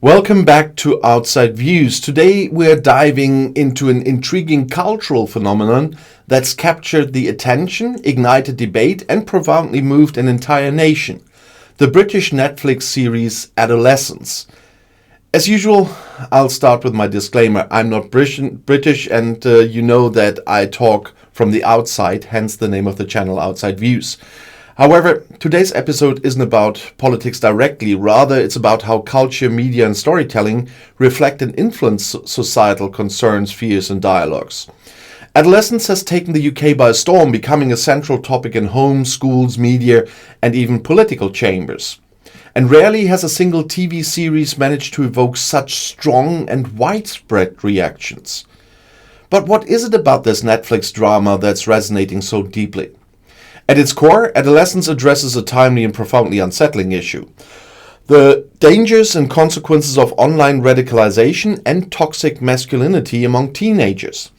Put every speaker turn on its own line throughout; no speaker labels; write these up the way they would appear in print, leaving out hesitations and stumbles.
Welcome back to Outside Views. Today we're diving into an intriguing cultural phenomenon that's captured the attention, ignited debate, and profoundly moved an entire nation. The British Netflix series Adolescence. As usual, I'll start with my disclaimer. I'm not British and you know that I talk from the outside, hence the name of the channel Outside Views. However, today's episode isn't about politics directly, rather it's about how culture, media and storytelling reflect and influence societal concerns, fears and dialogues. Adolescence has taken the UK by storm, becoming a central topic in homes, schools, media and even political chambers. And rarely has a single TV series managed to evoke such strong and widespread reactions. But what is it about this Netflix drama that's resonating so deeply? At its core, Adolescence addresses a timely and profoundly unsettling issue: the dangers and consequences of online radicalization and toxic masculinity among teenagers.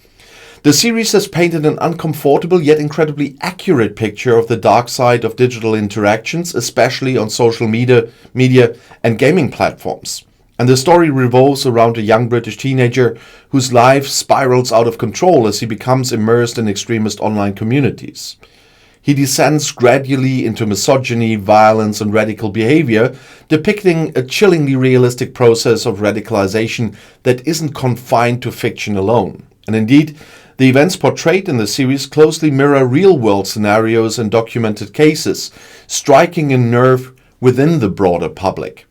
The series has painted an uncomfortable yet incredibly accurate picture of the dark side of digital interactions, especially on social media and gaming platforms. And the story revolves around a young British teenager whose life spirals out of control as he becomes immersed in extremist online communities. He descends gradually into misogyny, violence and radical behavior, depicting a chillingly realistic process of radicalization that isn't confined to fiction alone. And indeed, the events portrayed in the series closely mirror real-world scenarios and documented cases, striking a nerve within the broader public.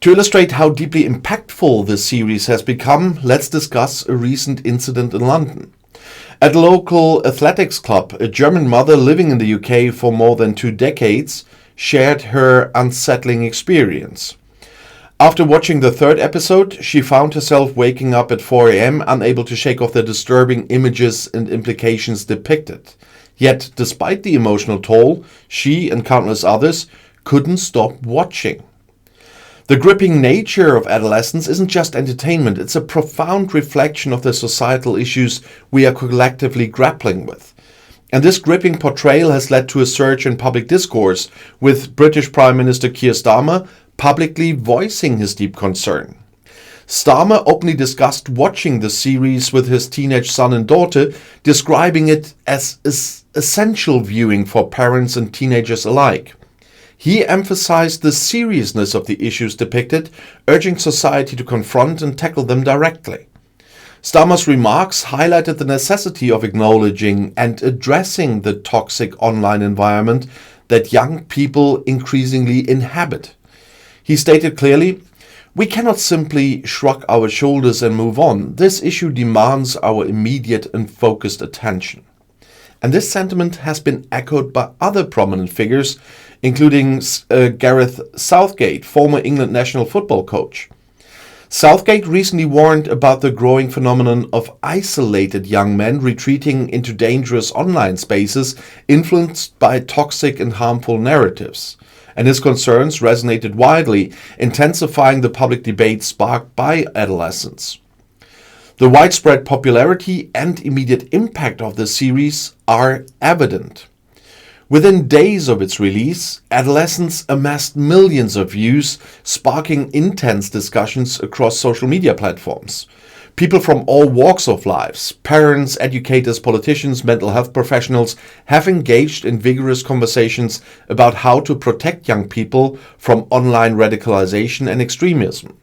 To illustrate how deeply impactful this series has become, let's discuss a recent incident in London. At a local athletics club, a German mother living in the UK for more than 2 decades shared her unsettling experience. After watching the 3rd episode, she found herself waking up at 4 a.m. unable to shake off the disturbing images and implications depicted. Yet, despite the emotional toll, she and countless others couldn't stop watching. The gripping nature of Adolescence isn't just entertainment, it's a profound reflection of the societal issues we are collectively grappling with. And this gripping portrayal has led to a surge in public discourse, with British Prime Minister Keir Starmer publicly voicing his deep concern. Starmer openly discussed watching the series with his teenage son and daughter, describing it as essential viewing for parents and teenagers alike. He emphasized the seriousness of the issues depicted, urging society to confront and tackle them directly. Starmer's remarks highlighted the necessity of acknowledging and addressing the toxic online environment that young people increasingly inhabit. He stated clearly, "We cannot simply shrug our shoulders and move on. This issue demands our immediate and focused attention." And this sentiment has been echoed by other prominent figures, including Gareth Southgate, former England national football coach. Southgate recently warned about the growing phenomenon of isolated young men retreating into dangerous online spaces influenced by toxic and harmful narratives. And his concerns resonated widely, intensifying the public debate sparked by Adolescence. The widespread popularity and immediate impact of the series are evident. Within days of its release, Adolescence amassed millions of views, sparking intense discussions across social media platforms. People from all walks of life, parents, educators, politicians, mental health professionals, have engaged in vigorous conversations about how to protect young people from online radicalization and extremism.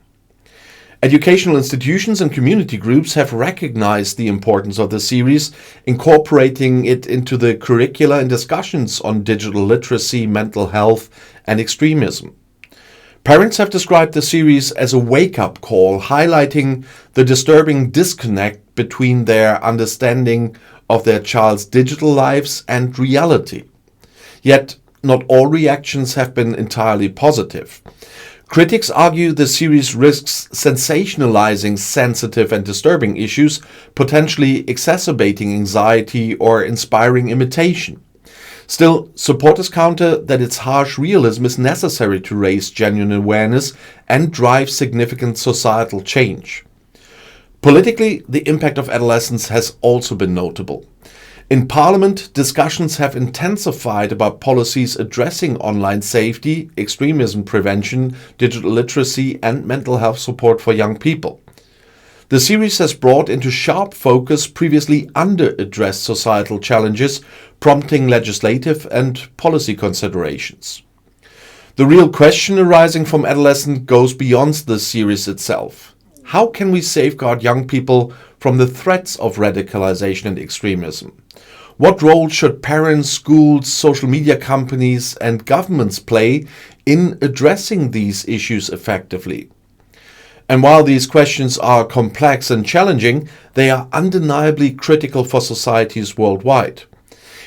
Educational institutions and community groups have recognized the importance of the series, incorporating it into the curricula and discussions on digital literacy, mental health, and extremism. Parents have described the series as a wake-up call, highlighting the disturbing disconnect between their understanding of their child's digital lives and reality. Yet, not all reactions have been entirely positive. Critics argue the series risks sensationalizing sensitive and disturbing issues, potentially exacerbating anxiety or inspiring imitation. Still, supporters counter that its harsh realism is necessary to raise genuine awareness and drive significant societal change. Politically, the impact of Adolescence has also been notable. In Parliament, discussions have intensified about policies addressing online safety, extremism prevention, digital literacy, and mental health support for young people. The series has brought into sharp focus previously under-addressed societal challenges, prompting legislative and policy considerations. The real question arising from Adolescence goes beyond the series itself. How can we safeguard young people from the threats of radicalization and extremism? What role should parents, schools, social media companies, and governments play in addressing these issues effectively? And while these questions are complex and challenging, they are undeniably critical for societies worldwide.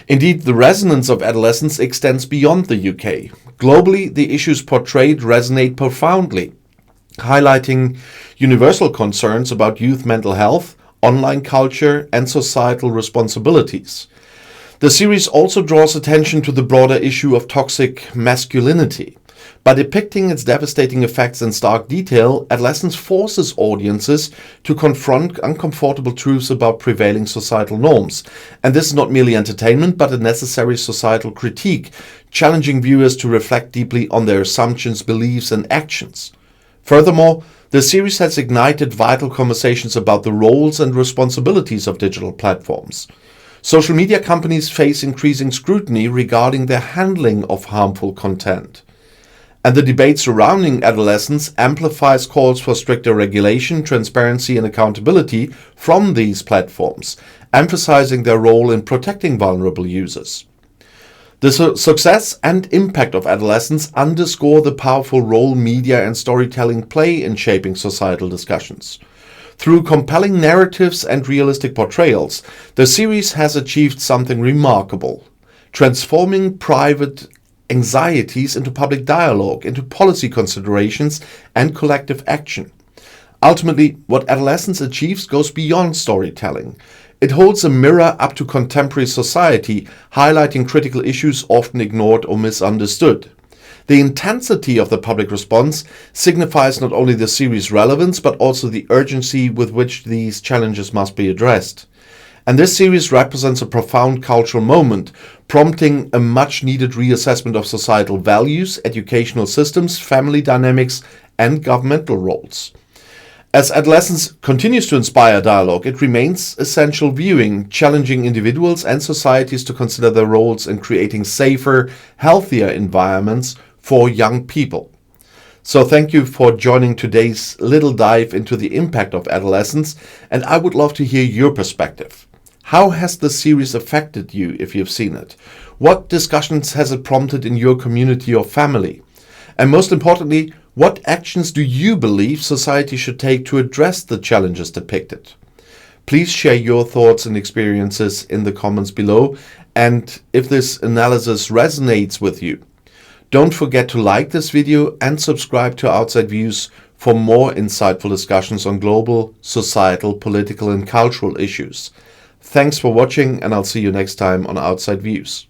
Indeed, the resonance of adolescence extends beyond the UK. Globally, the issues portrayed resonate profoundly, highlighting universal concerns about youth mental health, online culture, and societal responsibilities. The series also draws attention to the broader issue of toxic masculinity. By depicting its devastating effects in stark detail, Adolescence forces audiences to confront uncomfortable truths about prevailing societal norms. And this is not merely entertainment, but a necessary societal critique, challenging viewers to reflect deeply on their assumptions, beliefs, and actions. Furthermore, the series has ignited vital conversations about the roles and responsibilities of digital platforms. Social media companies face increasing scrutiny regarding their handling of harmful content. And the debate surrounding adolescence amplifies calls for stricter regulation, transparency, and accountability from these platforms, emphasizing their role in protecting vulnerable users. The success and impact of Adolescence underscore the powerful role media and storytelling play in shaping societal discussions. Through compelling narratives and realistic portrayals, the series has achieved something remarkable, transforming private anxieties into public dialogue, into policy considerations, and collective action. Ultimately, what Adolescence achieves goes beyond storytelling. It holds a mirror up to contemporary society, highlighting critical issues often ignored or misunderstood. The intensity of the public response signifies not only the series' relevance, but also the urgency with which these challenges must be addressed. And this series represents a profound cultural moment, prompting a much-needed reassessment of societal values, educational systems, family dynamics, and governmental roles. As Adolescence continues to inspire dialogue, it remains essential viewing, challenging individuals and societies to consider their roles in creating safer, healthier environments for young people. So thank you for joining today's little dive into the impact of adolescence, and I would love to hear your perspective. How has the series affected you if you've seen it? What discussions has it prompted in your community or family? And most importantly, what actions do you believe society should take to address the challenges depicted? Please share your thoughts and experiences in the comments below. And if this analysis resonates with you, don't forget to like this video and subscribe to Outside Views for more insightful discussions on global, societal, political, and cultural issues. Thanks for watching, and I'll see you next time on Outside Views.